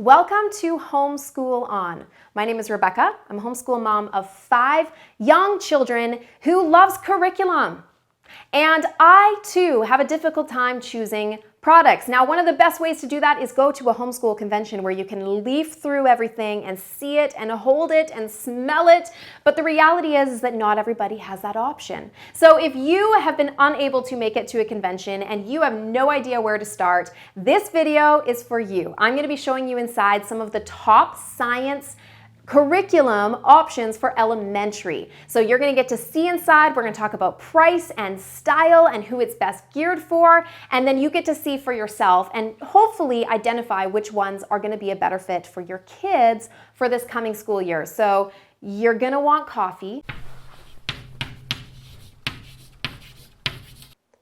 Welcome to Homeschool On. My name is Rebecca. I'm a homeschool mom of 5 young children who loves curriculum. And I too have a difficult time choosing products. Now, one of the best ways to do that is go to a homeschool convention where you can leaf through everything and see it and hold it and smell it. But the reality is that not everybody has that option. So if you have been unable to make it to a convention and you have no idea where to start, this video is for you. I'm going to be showing you inside some of the top science curriculum options for elementary. So you're going to get to see inside. We're going to talk about price and style and who it's best geared for, and then you get to see for yourself and hopefully identify which ones are going to be a better fit for your kids for this coming school year. So you're going to want coffee.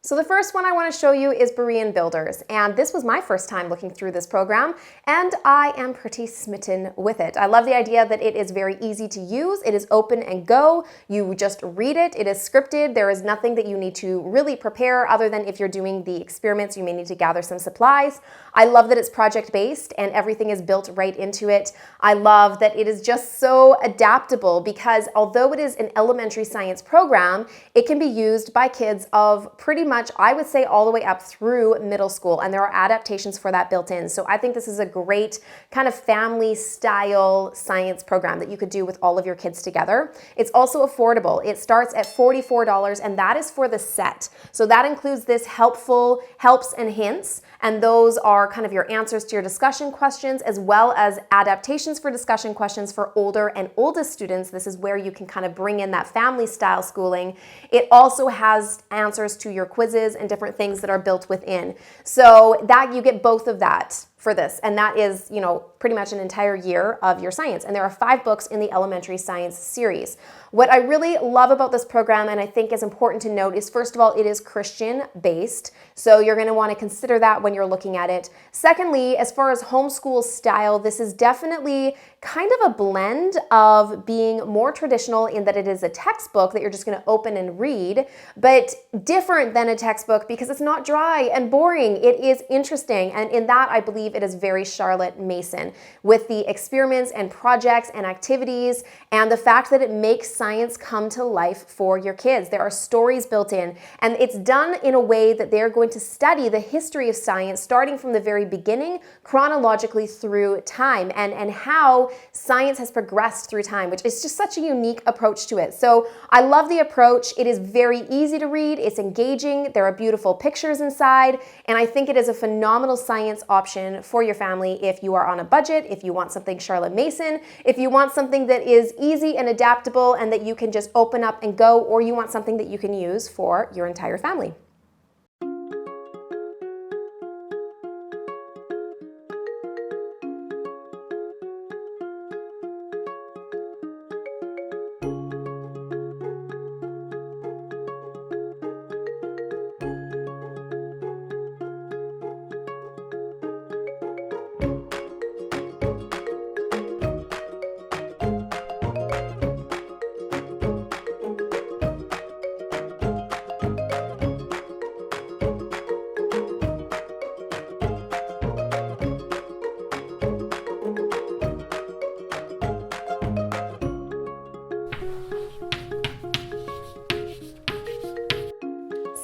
So the first one I want to show you is Berean Builders, and this was my first time looking through this program, and I am pretty smitten with it. I love the idea that it is very easy to use. It is open and go. You just read it. It is scripted. There is nothing that you need to really prepare other than if you're doing the experiments, you may need to gather some supplies. I love that it's project-based and everything is built right into it. I love that it is just so adaptable because although it is an elementary science program, it can be used by kids of pretty much, I would say, all the way up through middle school, and there are adaptations for that built in. So I think this is a great kind of family style science program that you could do with all of your kids together. It's also affordable. It starts at $44, and that is for the set. So that includes this helpful helps and hints, and those are kind of your answers to your discussion questions, as well as adaptations for discussion questions for older and oldest students. This is where you can kind of bring in that family style schooling. It also has answers to your quizzes and different things that are built within. So that you get both of that for this, and that is, you know, pretty much an entire year of your science. And there are 5 books in the elementary science series. What I really love about this program, and I think is important to note, is first of all, it is Christian based. So you're going to want to consider that when you're looking at it. Secondly, as far as homeschool style, this is definitely kind of a blend of being more traditional in that it is a textbook that you're just going to open and read, but different than a textbook because it's not dry and boring. It is interesting. And in that, I believe it is very Charlotte Mason with the experiments and projects and activities and the fact that it makes science come to life for your kids. There are stories built in, and it's done in a way that they're going to study the history of science starting from the very beginning chronologically through time and how science has progressed through time, which is just such a unique approach to it. So I love the approach. It is very easy to read. It's engaging. There are beautiful pictures inside, and I think it is a phenomenal science option for your family if you are on a budget, if you want something Charlotte Mason, if you want something that is easy and adaptable and that you can just open up and go, or you want something that you can use for your entire family.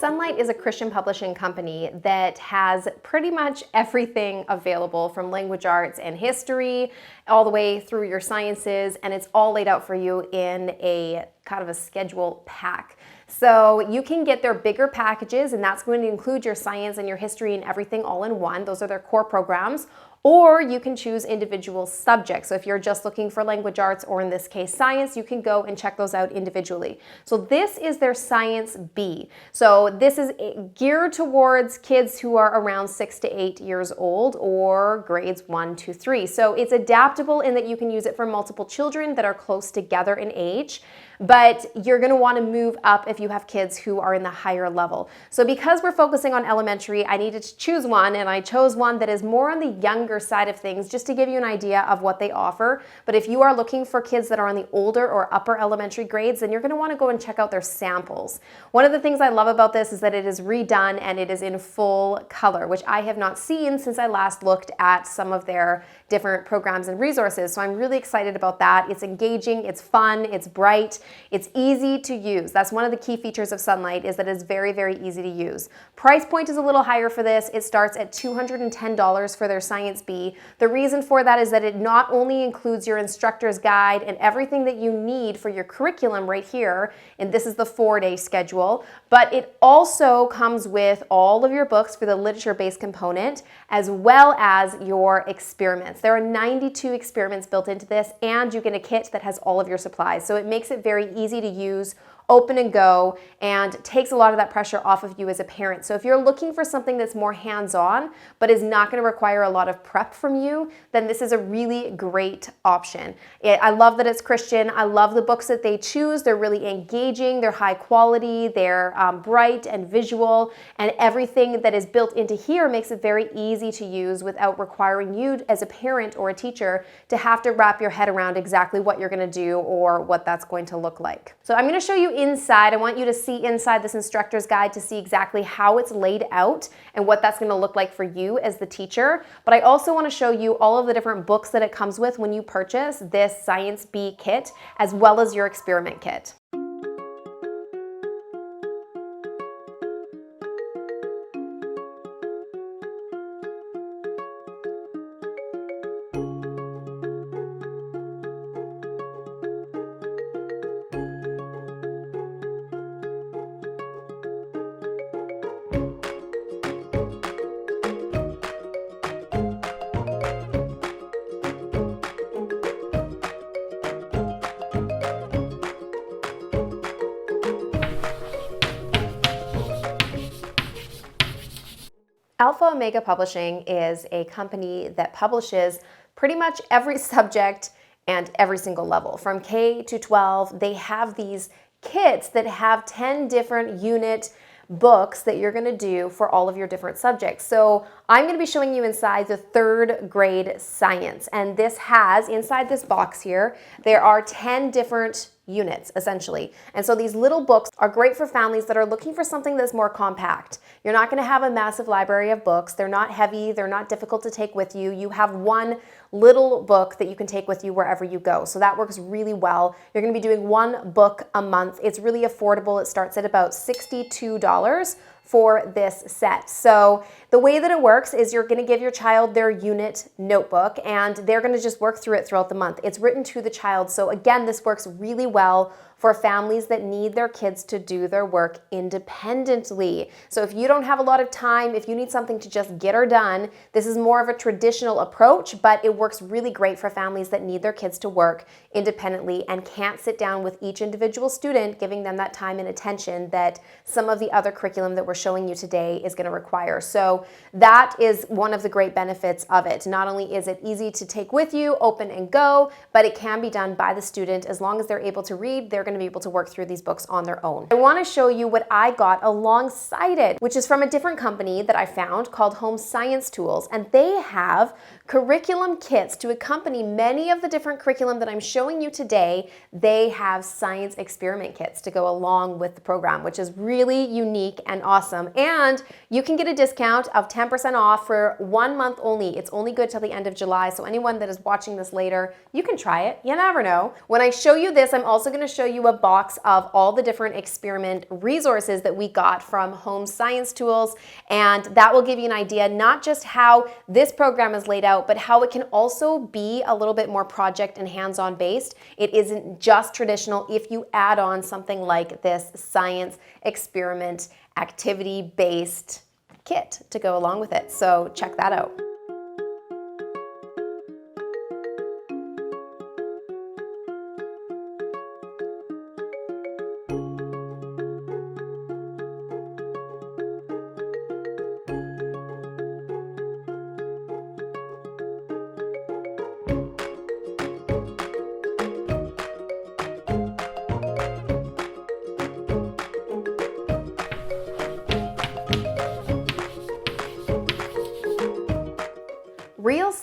Sonlight is a Christian publishing company that has pretty much everything available from language arts and history all the way through your sciences, and it's all laid out for you in a kind of a schedule pack. So you can get their bigger packages, and that's going to include your science and your history and everything all in one. Those are their core programs. Or you can choose individual subjects. So if you're just looking for language arts, or in this case science, you can go and check those out individually. So this is their Science B. So this is geared towards kids who are around 6 to 8 years old, or grades 1 to 3. So it's adaptable in that you can use it for multiple children that are close together in age. but you're going to want to move up if you have kids who are in the higher level. So because we're focusing on elementary, I needed to choose one, and I chose one that is more on the younger side of things, just to give you an idea of what they offer. But if you are looking for kids that are on the older or upper elementary grades, then you're going to want to go and check out their samples. One of the things I love about this is that it is redone and it is in full color, which I have not seen since I last looked at some of their different programs and resources. So I'm really excited about that. It's engaging, it's fun, it's bright, it's easy to use. That's one of the key features of Sonlight, is that it's very, very easy to use. Price point is a little higher for this. It starts at $210 for their Science B. The reason for that is that it not only includes your instructor's guide and everything that you need for your curriculum right here, and this is the 4-day schedule, but it also comes with all of your books for the literature-based component, as well as your experiments. There are 92 experiments built into this, and you get a kit that has all of your supplies. So it makes it very easy to use, open and go, and takes a lot of that pressure off of you as a parent. So if you're looking for something that's more hands-on, but is not going to require a lot of prep from you, then this is a really great option. I love that it's Christian. I love the books that they choose. They're really engaging, they're high quality, they're bright and visual, and everything that is built into here makes it very easy to use without requiring you as a parent or a teacher to have to wrap your head around exactly what you're going to do or what that's going to look like. So I'm going to show you inside. I want you to see inside this instructor's guide to see exactly how it's laid out and what that's going to look like for you as the teacher. But I also want to show you all of the different books that it comes with when you purchase this Science B kit, as well as your experiment kit. Alpha Omega Publishing is a company that publishes pretty much every subject and every single level. From K to 12, they have these kits that have 10 different unit books that you're going to do for all of your different subjects. So I'm going to be showing you inside the 3rd grade science, and this has, inside this box here, there are 10 different units essentially. And so these little books are great for families that are looking for something that's more compact. You're not going to have a massive library of books. They're not heavy. They're not difficult to take with you. You have one little book that you can take with you wherever you go. So that works really well. You're going to be doing one book a month. It's really affordable. It starts at about $62 for this set. So the way that it works is you're going to give your child their unit notebook, and they're going to just work through it throughout the month. It's written to the child. So again, this works really well for families that need their kids to do their work independently. So if you don't have a lot of time, if you need something to just get her done, this is more of a traditional approach, but it works really great for families that need their kids to work independently and can't sit down with each individual student, giving them that time and attention that some of the other curriculum that we're showing you today is going to require. So that is one of the great benefits of it. Not only is it easy to take with you, open and go, but it can be done by the student. As long as they're able to read, they're going to be able to work through these books on their own. I want to show you what I got alongside it, which is from a different company that I found called Home Science Tools, and they have curriculum kits to accompany many of the different curriculum that I'm showing you today. They have science experiment kits to go along with the program, which is really unique and awesome. And you can get a discount of 10% off for 1 month only. It's only good till the end of July, so anyone that is watching this later, you can try it. You never know. When I show you this, I'm also going to show you a box of all the different experiment resources that we got from Home Science Tools, and that will give you an idea not just how this program is laid out, but how it can also be a little bit more project and hands-on based. It isn't just traditional if you add on something like this science experiment activity-based kit to go along with it. So check that out.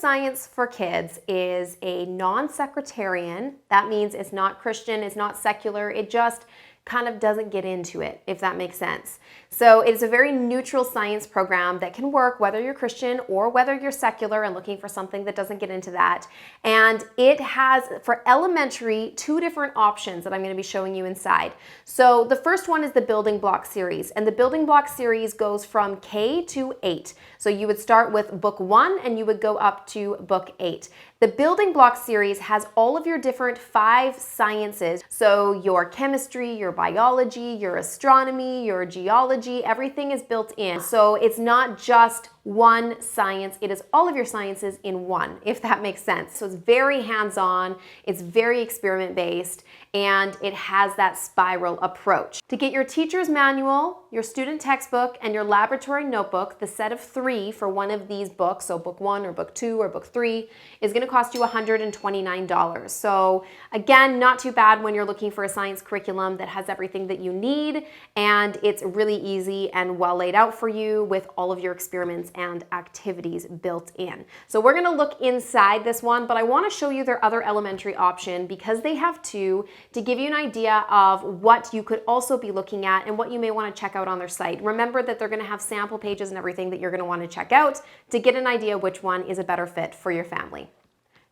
Science for Kids is a non-sectarian. That means it's not Christian, it's not secular, it just kind of doesn't get into it, if that makes sense. So it's a very neutral science program that can work whether you're Christian or whether you're secular and looking for something that doesn't get into that. And it has, for elementary, 2 different options that I'm going to be showing you inside. So the first one is the building block series, and the building block series goes from K to 8. So you would start with book 1 and you would go up to book 8. The building block series has all of your different 5 sciences. So your chemistry, your biology, your astronomy, your geology, everything is built in. So it's not just one science, it is all of your sciences in one, if that makes sense. So it's very hands-on, it's very experiment-based, and it has that spiral approach. To get your teacher's manual, your student textbook, and your laboratory notebook, the set of 3 for one of these books, so book 1 or book 2 or book 3, is going to cost you $129. So again, not too bad when you're looking for a science curriculum that has everything that you need, and it's really easy and well laid out for you with all of your experiments and activities built in. So we're going to look inside this one, but I want to show you their other elementary option because they have 2 to give you an idea of what you could also be looking at and what you may want to check out on their site. Remember that they're going to have sample pages and everything that you're going to want to check out to get an idea which one is a better fit for your family.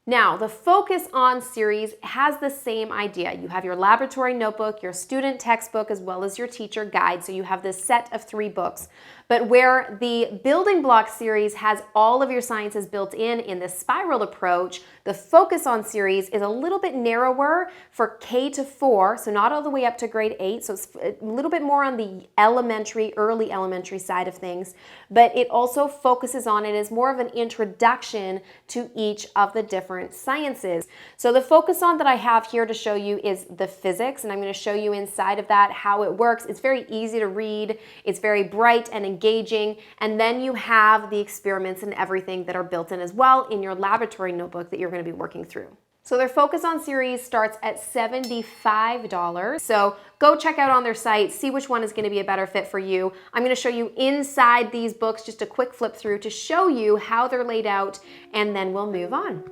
Now, the Focus On series has the same idea. You have your laboratory notebook, your student textbook, as well as your teacher guide. So you have this set of 3 books. But where the building block series has all of your sciences built in this spiral approach, the Focus On series is a little bit narrower for K to 4, so not all the way up to grade 8. So it's a little bit more on the elementary, early elementary side of things. But it also focuses on it as more of an introduction to each of the different sciences. So the Focus On that I have here to show you is the physics, and I'm going to show you inside of that how it works. It's very easy to read, it's very bright and engaging, and then you have the experiments and everything that are built in as well in your laboratory notebook that you're going to be working through. So their Focus On series starts at $75. So go check out on their site, see which one is going to be a better fit for you. I'm going to show you inside these books, just a quick flip through to show you how they're laid out, and then we'll move on.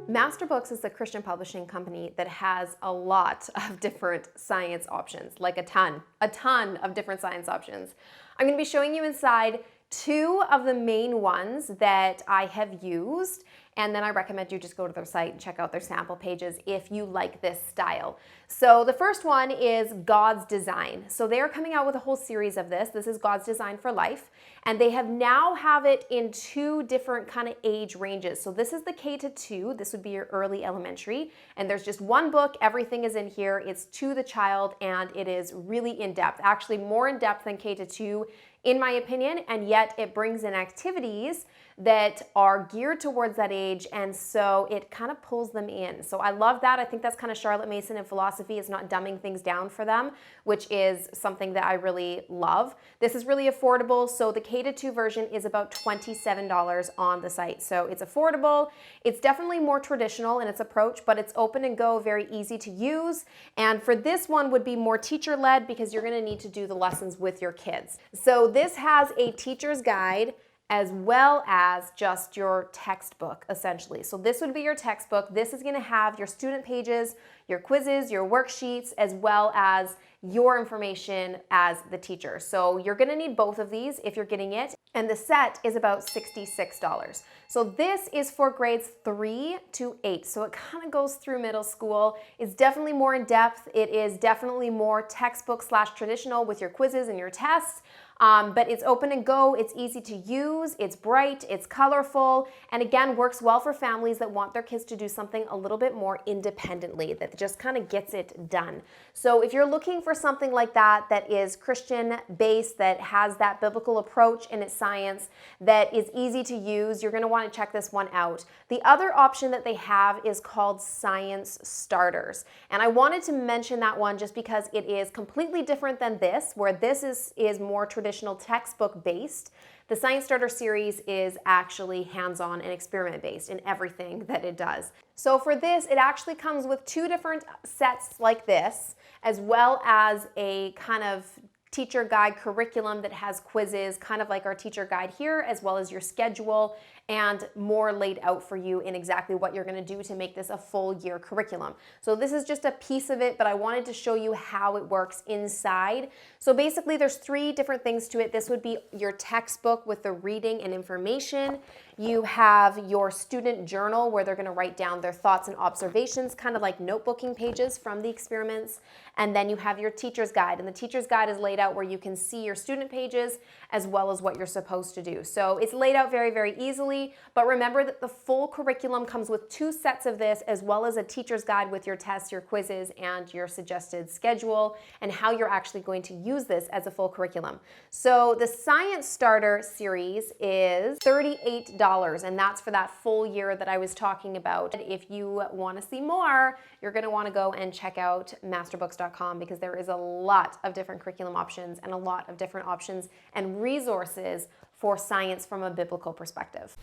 Masterbooks is a Christian publishing company that has a lot of different science options, like a ton of different science options. I'm going to be showing you inside 2 of the main ones that I have used, and then I recommend you just go to their site and check out their sample pages if you like this style. So the first one is God's Design. So they are coming out with a whole series of this. This is God's Design for Life, and they now have it in 2 different kind of age ranges. So this is the K to 2. This would be your early elementary, and there's just one book. Everything is in here. It's to the child, and it is really in depth, actually more in depth than K to 2 in my opinion, and yet it brings in activities that are geared towards that age, and so it kind of pulls them in. So I love that. I think that's kind of Charlotte Mason in philosophy, is not dumbing things down for them, which is something that I really love. This is really affordable. So the K-2 version is about $27 on the site. So it's affordable. It's definitely more traditional in its approach, but it's open and go, very easy to use. And for this one would be more teacher-led because you're going to need to do the lessons with your kids. So this has a teacher's guide as well as just your textbook, essentially. So this would be your textbook. This is going to have your student pages, your quizzes, your worksheets, as well as your information as the teacher. So you're going to need both of these if you're getting it, and the set is about $66. So this is for grades 3 to 8. So it kind of goes through middle school. It's definitely more in depth. It is definitely more textbook / traditional with your quizzes and your tests. But it's open and go, it's easy to use, it's bright, it's colorful, and again, works well for families that want their kids to do something a little bit more independently, that just kind of gets it done. So if you're looking for something like that, that is Christian-based, that has that biblical approach in its science, that is easy to use, you're going to want to check this one out. The other option that they have is called Science Starters. And I wanted to mention that one just because it is completely different than this, where this is more traditional textbook based. The Science Starter series is actually hands-on and experiment based in everything that it does. So for this, it actually comes with 2 different sets like this, as well as a kind of teacher guide curriculum that has quizzes, kind of like our teacher guide here, as well as your schedule, and more laid out for you in exactly what you're going to do to make this a full year curriculum. So this is just a piece of it, but I wanted to show you how it works inside. So basically there's 3 different things to it. This would be your textbook with the reading and information. You have your student journal where they're going to write down their thoughts and observations, kind of like notebooking pages from the experiments. And then you have your teacher's guide, and the teacher's guide is laid out where you can see your student pages as well as what you're supposed to do. So it's laid out very, very easily, but remember that the full curriculum comes with 2 sets of this, as well as a teacher's guide with your tests, your quizzes, and your suggested schedule, and how you're actually going to use this as a full curriculum. So the Science Starter series is $38, and that's for that full year that I was talking about. If you want to see more, you're going to want to go and check out Masterbooks.com, because there is a lot of different curriculum options and a lot of different options and resources for science from a biblical perspective.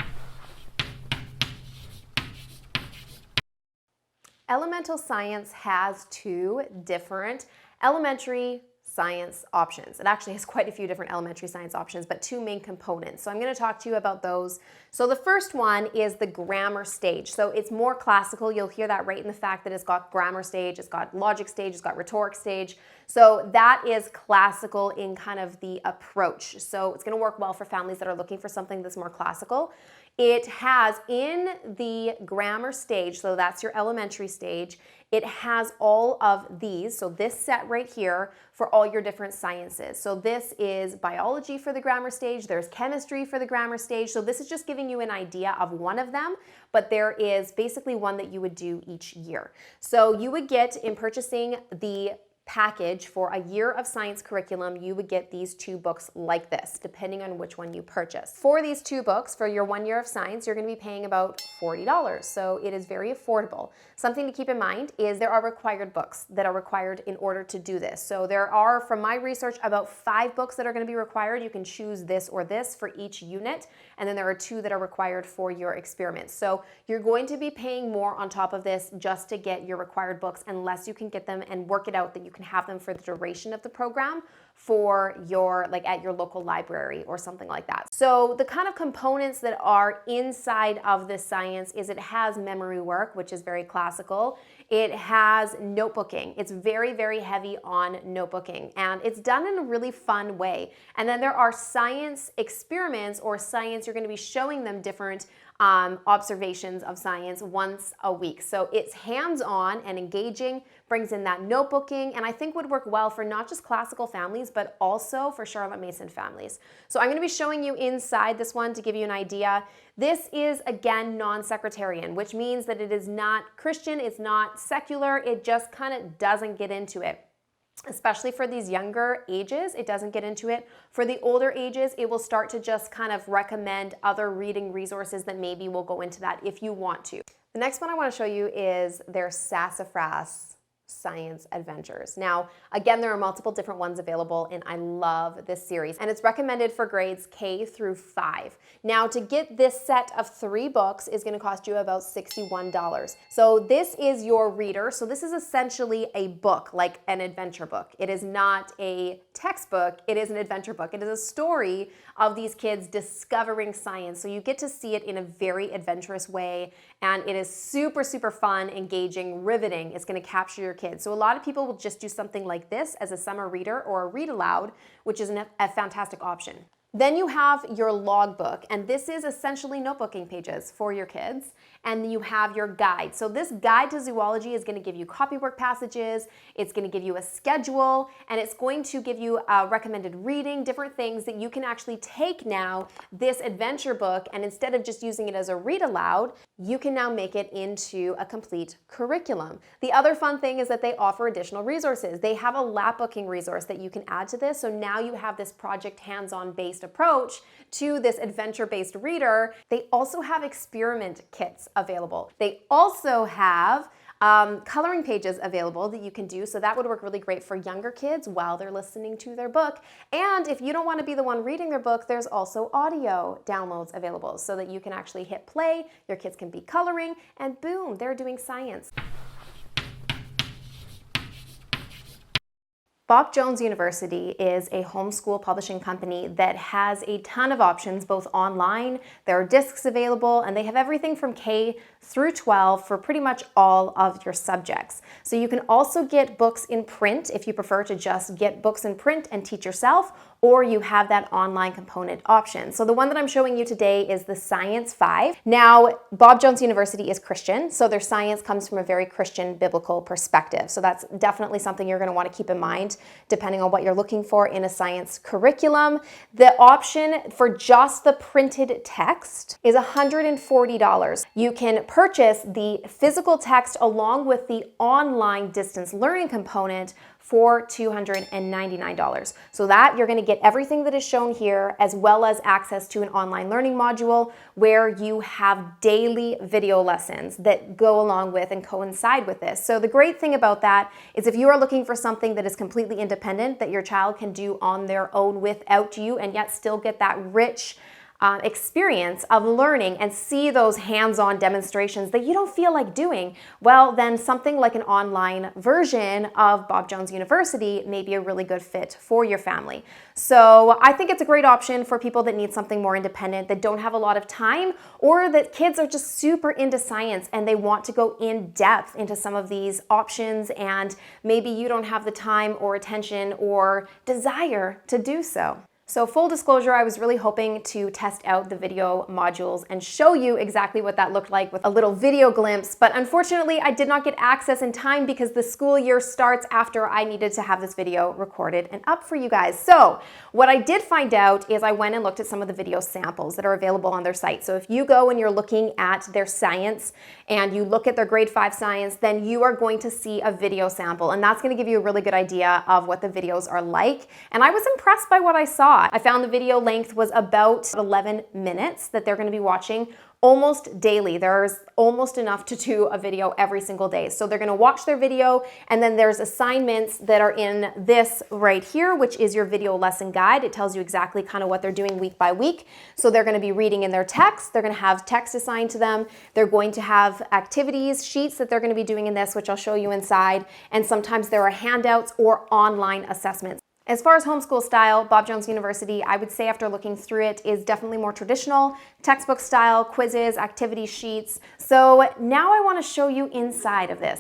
Elemental science has 2 different elementary science options. It actually has quite a few different elementary science options, but 2 main components. So I'm going to talk to you about those. So the first one is the grammar stage. So it's more classical. You'll hear that right in the fact that it's got grammar stage, it's got logic stage, it's got rhetoric stage. So that is classical in kind of the approach. So it's going to work well for families that are looking for something that's more classical. It has in the grammar stage, so that's your elementary stage, it has all of these, so this set right here for all your different sciences. So this is biology for the grammar stage, there's chemistry for the grammar stage, so this is just giving you an idea of one of them, but there is basically one that you would do each year. So you would get, in purchasing the package for a year of science curriculum, you would get these 2 books like this, depending on which one you purchase. For these 2 books, for your 1 year of science, you're going to be paying about $40, so it is very affordable. Something to keep in mind is there are required books that are required in order to do this. So there are, from my research, about 5 books that are going to be required. You can choose this or this for each unit, and then there are 2 that are required for your experiments. So you're going to be paying more on top of this just to get your required books, unless you can get them and work it out that you can have them for the duration of the program for your, like at your local library or something like that. So the kind of components that are inside of this science is it has memory work, which is very classical. It has notebooking. It's very, very heavy on notebooking, and it's done in a really fun way. And then there are science experiments, or science, you're going to be showing them different observations of science once a week. So it's hands-on and engaging, brings in that notebooking, and I think would work well for not just classical families, but also for Charlotte Mason families. So I'm going to be showing you inside this one to give you an idea. This is, again, non-sectarian, which means that it is not Christian, it's not secular, it just kind of doesn't get into it. Especially for these younger ages, it doesn't get into it. For the older ages, it will start to just kind of recommend other reading resources that maybe will go into that if you want to. The next one I want to show you is their Sassafras Science Adventures. Now, again, there are multiple different ones available, and I love this series, and it's recommended for grades K through 5. Now, to get this set of 3 books is going to cost you about $61. So this is your reader. So this is essentially a book, like an adventure book. It is not a textbook, it is an adventure book. It is a story of these kids discovering science. So you get to see it in a very adventurous way, and it is super, super fun, engaging, riveting. It's going to capture your kids. So a lot of people will just do something like this as a summer reader or a read aloud, which is a fantastic option. Then you have your logbook, and this is essentially notebooking pages for your kids. And you have your guide. So this guide to zoology is going to give you copywork passages, it's going to give you a schedule, and it's going to give you recommended reading, different things that you can actually take now this adventure book, and instead of just using it as a read aloud, you can now make it into a complete curriculum. The other fun thing is that they offer additional resources. They have a lapbooking resource that you can add to this, so now you have this project hands-on based approach to this adventure-based reader. They also have experiment kits available. They also have coloring pages available that you can do, so that would work really great for younger kids while they're listening to their book. And if you don't want to be the one reading their book, there's also audio downloads available so that you can actually hit play, your kids can be coloring, and boom, they're doing science. Bob Jones University is a homeschool publishing company that has a ton of options, both online, there are discs available, and they have everything from K through 12 for pretty much all of your subjects. So you can also get books in print if you prefer to just get books in print and teach yourself, or you have that online component option. So the one that I'm showing you today is the Science 5. Now, Bob Jones University is Christian, so their science comes from a very Christian biblical perspective. So that's definitely something you're going to want to keep in mind depending on what you're looking for in a science curriculum. The option for just the printed text is $140. You can purchase the physical text along with the online distance learning component for $299. So that you're going to get everything that is shown here, as well as access to an online learning module where you have daily video lessons that go along with and coincide with this. So the great thing about that is if you are looking for something that is completely independent, that your child can do on their own without you, and yet still get that rich experience of learning and see those hands-on demonstrations that you don't feel like doing, well, then something like an online version of Bob Jones University may be a really good fit for your family. So I think it's a great option for people that need something more independent, that don't have a lot of time, or that kids are just super into science and they want to go in depth into some of these options, and maybe you don't have the time or attention or desire to do so. So full disclosure, I was really hoping to test out the video modules and show you exactly what that looked like with a little video glimpse, but unfortunately I did not get access in time because the school year starts after I needed to have this video recorded and up for you guys. So what I did find out is I went and looked at some of the video samples that are available on their site. So if you go and you're looking at their science and you look at their grade 5 science, then you are going to see a video sample, and that's going to give you a really good idea of what the videos are like. And I was impressed by what I saw. I found the video length was about 11 minutes that they're going to be watching almost daily. There's almost enough to do a video every single day. So they're going to watch their video, and then there's assignments that are in this right here, which is your video lesson guide. It tells you exactly kind of what they're doing week by week. So they're going to be reading in their text. They're going to have text assigned to them. They're going to have activities sheets that they're going to be doing in this, which I'll show you inside. And sometimes there are handouts or online assessments. As far as homeschool style, Bob Jones University, I would say after looking through it, is definitely more traditional, textbook style, quizzes, activity sheets. So now I want to show you inside of this.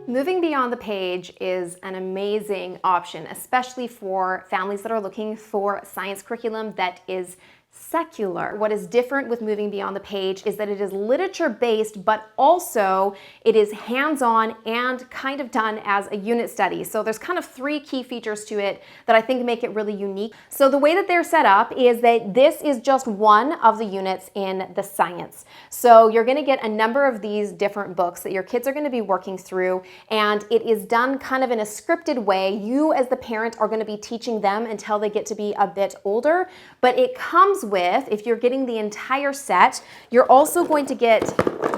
Moving beyond the page is an amazing option, especially for families that are looking for science curriculum that is secular. What is different with Moving Beyond the Page is that it is literature-based, but also it is hands-on and kind of done as a unit study. So there's kind of three key features to it that I think make it really unique. So the way that they're set up is that this is just one of the units in the science. So you're going to get a number of these different books that your kids are going to be working through, and it is done kind of in a scripted way. You as the parent are going to be teaching them until they get to be a bit older, but it comes with, if you're getting the entire set, you're also going to get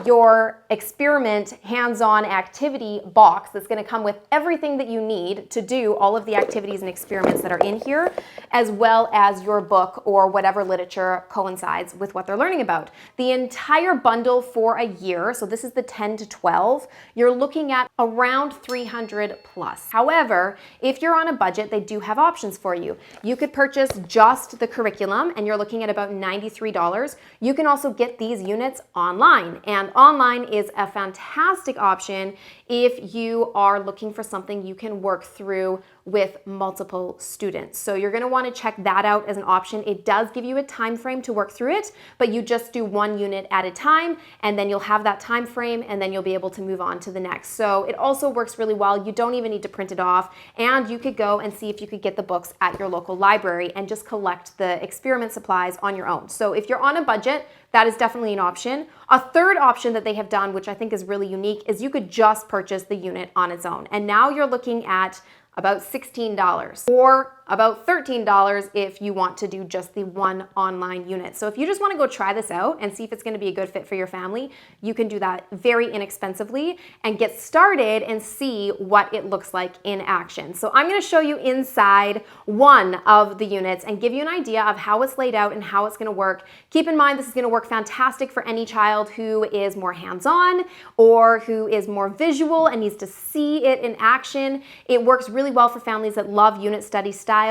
your experiment hands-on activity box that's going to come with everything that you need to do all of the activities and experiments that are in here, as well as your book or whatever literature coincides with what they're learning about. The entire bundle for a year, so this is the 10 to 12, you're looking at around $300 plus. However, if you're on a budget, they do have options for you. You could purchase just the curriculum and you're looking at about $93. You can also get these units online, and online is a fantastic option if you are looking for something you can work through with multiple students. So you're going to want to check that out as an option. It does give you a time frame to work through it, but you just do one unit at a time, and then you'll have that time frame, and then you'll be able to move on to the next. So it also works really well. You don't even need to print it off, and you could go and see if you could get the books at your local library and just collect the experiment supplies on your own. So if you're on a budget, that is definitely an option. A third option that they have done, which I think is really unique, is you could just purchase the unit on its own. And now you're looking at about $16 or about $13 if you want to do just the one online unit. So if you just want to go try this out and see if it's going to be a good fit for your family, you can do that very inexpensively and get started and see what it looks like in action. So I'm going to show you inside one of the units and give you an idea of how it's laid out and how it's going to work. Keep in mind, this is going to work fantastic for any child who is more hands-on or who is more visual and needs to see it in action. It works really well for families that love unit study style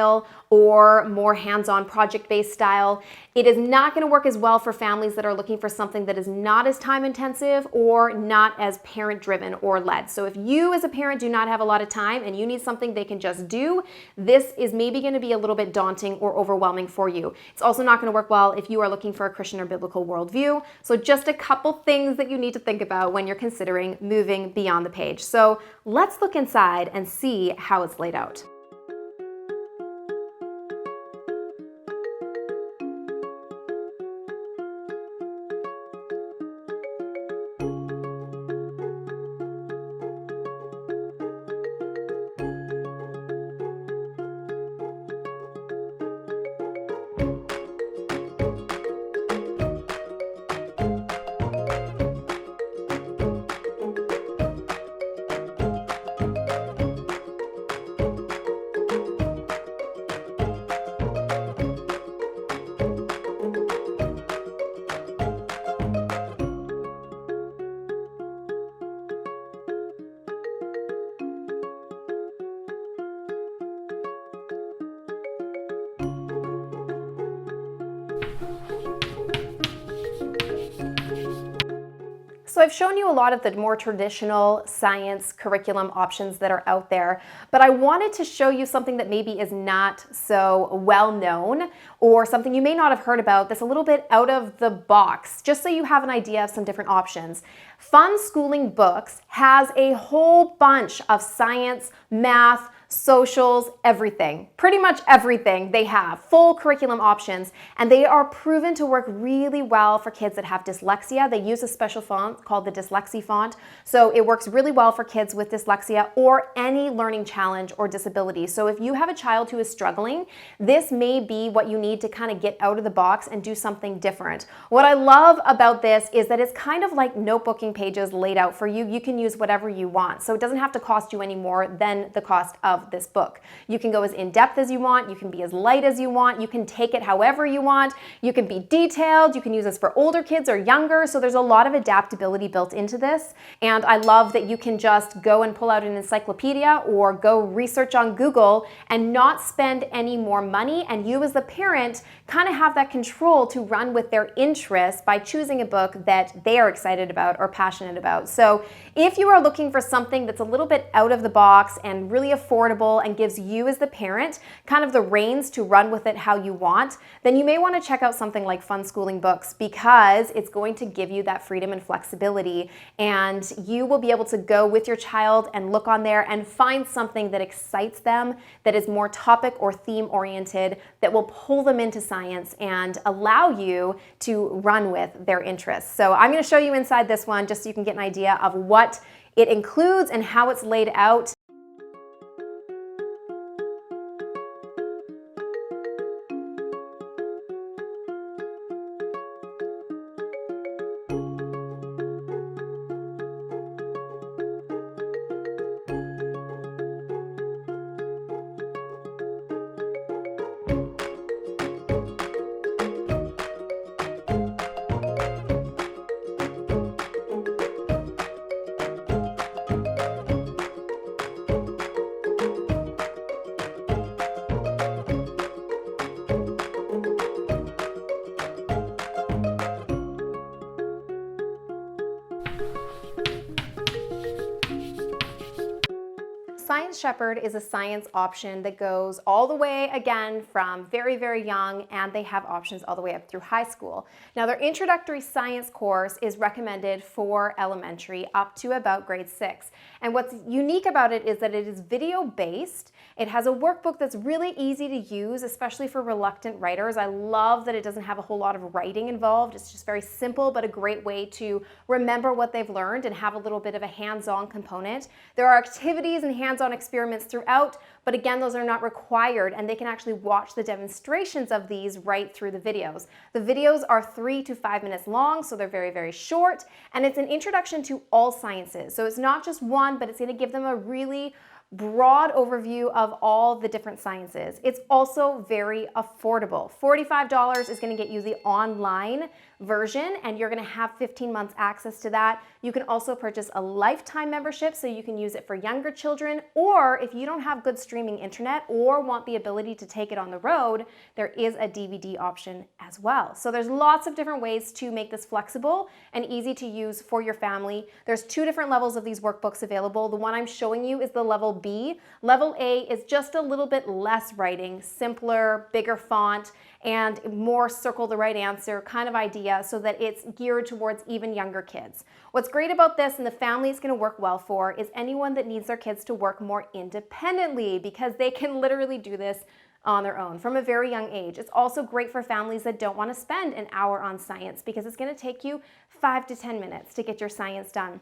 or more hands-on project-based style. It is not going to work as well for families that are looking for something that is not as time-intensive or not as parent-driven or led. So if you as a parent do not have a lot of time and you need something they can just do, this is maybe going to be a little bit daunting or overwhelming for you. It's also not going to work well if you are looking for a Christian or biblical worldview. So just a couple things that you need to think about when you're considering moving beyond the page. So let's look inside and see how it's laid out. So I've shown you a lot of the more traditional science curriculum options that are out there, but I wanted to show you something that maybe is not so well known or something you may not have heard about that's a little bit out of the box, just so you have an idea of some different options. Funschooling Books has a whole bunch of science, math, socials, everything. Pretty much everything they have, full curriculum options, and they are proven to work really well for kids that have dyslexia. They use a special font called the Dyslexie font, so it works really well for kids with dyslexia or any learning challenge or disability. So if you have a child who is struggling, this may be what you need to kind of get out of the box and do something different. What I love about this is that it's kind of like notebooking pages laid out for you. You can use whatever you want, so it doesn't have to cost you any more than the cost of this book. You can go as in-depth as you want, you can be as light as you want, you can take it however you want, you can be detailed, you can use this for older kids or younger, so there's a lot of adaptability built into this. And I love that you can just go and pull out an encyclopedia or go research on Google and not spend any more money, and you as the parent kind of have that control to run with their interests by choosing a book that they are excited about or passionate about. So if you are looking for something that's a little bit out of the box and really affordable affordable and gives you as the parent kind of the reins to run with it how you want, then you may want to check out something like Funschooling books, because it's going to give you that freedom and flexibility, and you will be able to go with your child and look on there and find something that excites them, that is more topic or theme oriented, that will pull them into science and allow you to run with their interests. So I'm going to show you inside this one just so you can get an idea of what it includes and how it's laid out. Science Shepherd is a science option that goes all the way, again, from very, very young, and they have options all the way up through high school. Now, their introductory science course is recommended for elementary up to about grade 6. And what's unique about it is that it is video-based. It has a workbook that's really easy to use, especially for reluctant writers. I love that it doesn't have a whole lot of writing involved. It's just very simple, but a great way to remember what they've learned and have a little bit of a hands-on component. There are activities and hands-on experiments throughout, but again, those are not required, and they can actually watch the demonstrations of these right through the videos. The videos are 3 to 5 minutes long, so they're very, very short, and it's an introduction to all sciences. So it's not just one, but it's going to give them a really broad overview of all the different sciences. It's also very affordable. $45 is going to get you the online version, and you're going to have 15 months access to that. You can also purchase a lifetime membership, so you can use it for younger children, or if you don't have good streaming internet or want the ability to take it on the road, there is a DVD option as well. So there's lots of different ways to make this flexible and easy to use for your family. There's 2 different levels of these workbooks available. The one I'm showing you is the level B. Level A is just a little bit less writing, simpler, bigger font, and more circle the right answer kind of idea, so that it's geared towards even younger kids. What's great about this, and the family it's going to work well for, is anyone that needs their kids to work more independently, because they can literally do this on their own from a very young age. It's also great for families that don't want to spend an hour on science, because it's going to take you 5 to 10 minutes to get your science done.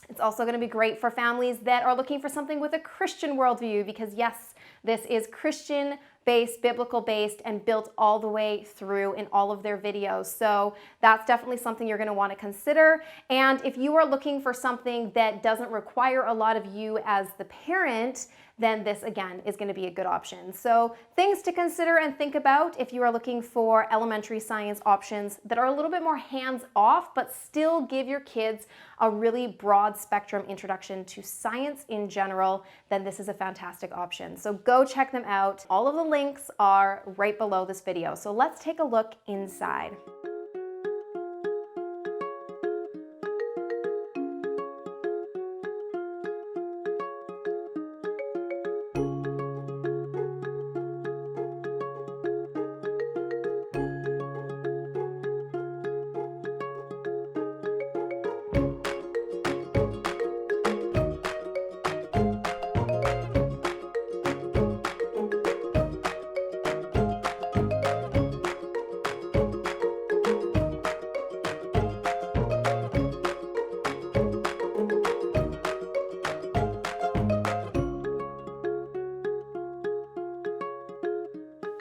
It's also going to be great for families that are looking for something with a Christian worldview, because yes, this is Christian-based, biblical-based, and built all the way through in all of their videos. So that's definitely something you're going to want to consider. And if you are looking for something that doesn't require a lot of you as the parent, then this again is going to be a good option. So things to consider and think about if you are looking for elementary science options that are a little bit more hands-off, but still give your kids a really broad spectrum introduction to science in general, then this is a fantastic option. So go check them out. All of the links are right below this video. So let's take a look inside.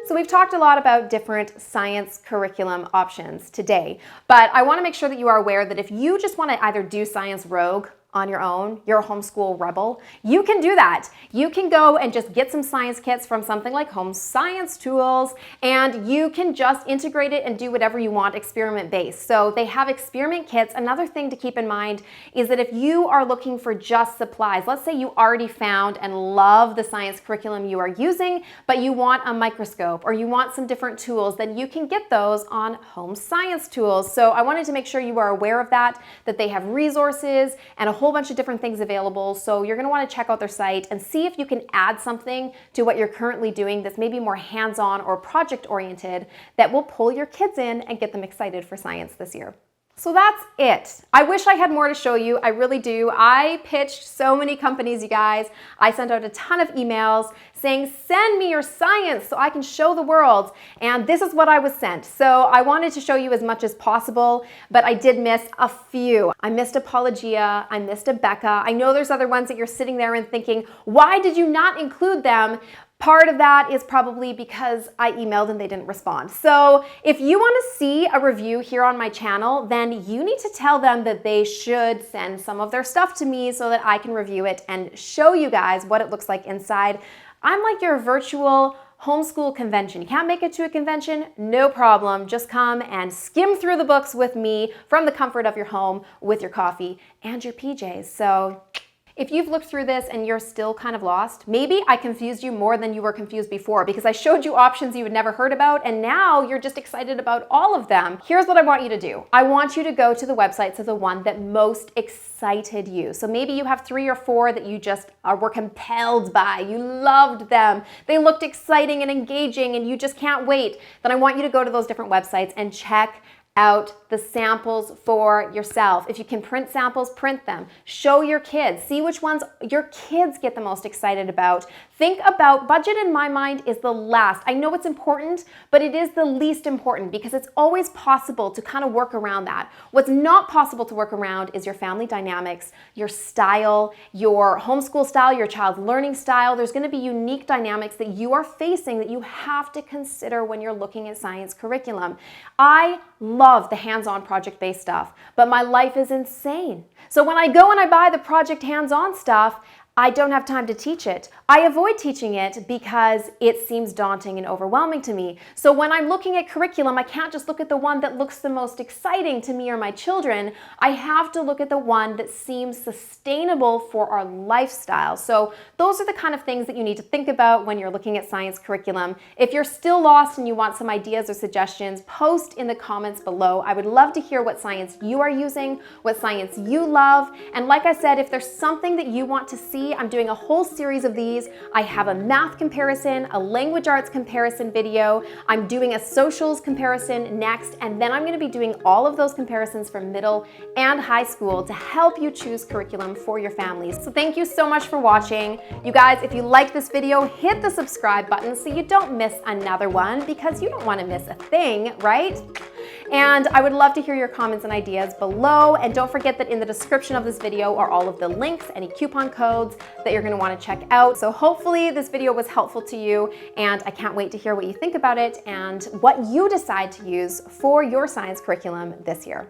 So we've talked a lot about different science curriculum options today, but I want to make sure that you are aware that if you just want to either do Science Rogue on your own, you're a homeschool rebel, you can do that. You can go and just get some science kits from something like Home Science Tools, and you can just integrate it and do whatever you want experiment-based. So they have experiment kits. Another thing to keep in mind is that if you are looking for just supplies, let's say you already found and love the science curriculum you are using, but you want a microscope or you want some different tools, then you can get those on Home Science Tools. So I wanted to make sure you are aware of that they have resources and a whole bunch of different things available, so you're going to want to check out their site and see if you can add something to what you're currently doing that's maybe more hands-on or project-oriented that will pull your kids in and get them excited for science this year. So that's it. I wish I had more to show you. I really do. I pitched so many companies, you guys. I sent out a ton of emails saying, send me your science so I can show the world. And this is what I was sent. So I wanted to show you as much as possible, but I did miss a few. I missed Apologia. I missed a Becca. I know there's other ones that you're sitting there and thinking, why did you not include them? Part of that is probably because I emailed and they didn't respond. So if you want to see a review here on my channel, then you need to tell them that they should send some of their stuff to me so that I can review it and show you guys what it looks like inside. I'm like your virtual homeschool convention. You can't make it to a convention? No problem. Just come and skim through the books with me from the comfort of your home with your coffee and your PJs. So if you've looked through this and you're still kind of lost, maybe I confused you more than you were confused before because I showed you options you had never heard about and now you're just excited about all of them. Here's what I want you to do. I want you to go to the websites of the one that most excited you. So maybe you have 3 or 4 that you just were compelled by. You loved them. They looked exciting and engaging and you just can't wait. Then I want you to go to those different websites and check out the samples for yourself. If you can print samples, print them. Show your kids. See which ones your kids get the most excited about. Think about budget in my mind is the last. I know it's important, but it is the least important because it's always possible to kind of work around that. What's not possible to work around is your family dynamics, your style, your homeschool style, your child's learning style. There's going to be unique dynamics that you are facing that you have to consider when you're looking at science curriculum. I love the hands-on project-based stuff, but my life is insane. So when I go and I buy the project hands-on stuff, I don't have time to teach it. I avoid teaching it because it seems daunting and overwhelming to me. So when I'm looking at curriculum, I can't just look at the one that looks the most exciting to me or my children. I have to look at the one that seems sustainable for our lifestyle. So those are the kind of things that you need to think about when you're looking at science curriculum. If you're still lost and you want some ideas or suggestions, post in the comments below. I would love to hear what science you are using, what science you love. And like I said, if there's something that you want to see, I'm doing a whole series of these. I have a math comparison, a language arts comparison video. I'm doing a socials comparison next, and then I'm going to be doing all of those comparisons for middle and high school to help you choose curriculum for your families. So thank you so much for watching. You guys, if you like this video, hit the subscribe button so you don't miss another one because you don't want to miss a thing, right? And I would love to hear your comments and ideas below. And don't forget that in the description of this video are all of the links, any coupon codes that you're going to want to check out. So hopefully this video was helpful to you, and I can't wait to hear what you think about it and what you decide to use for your science curriculum this year.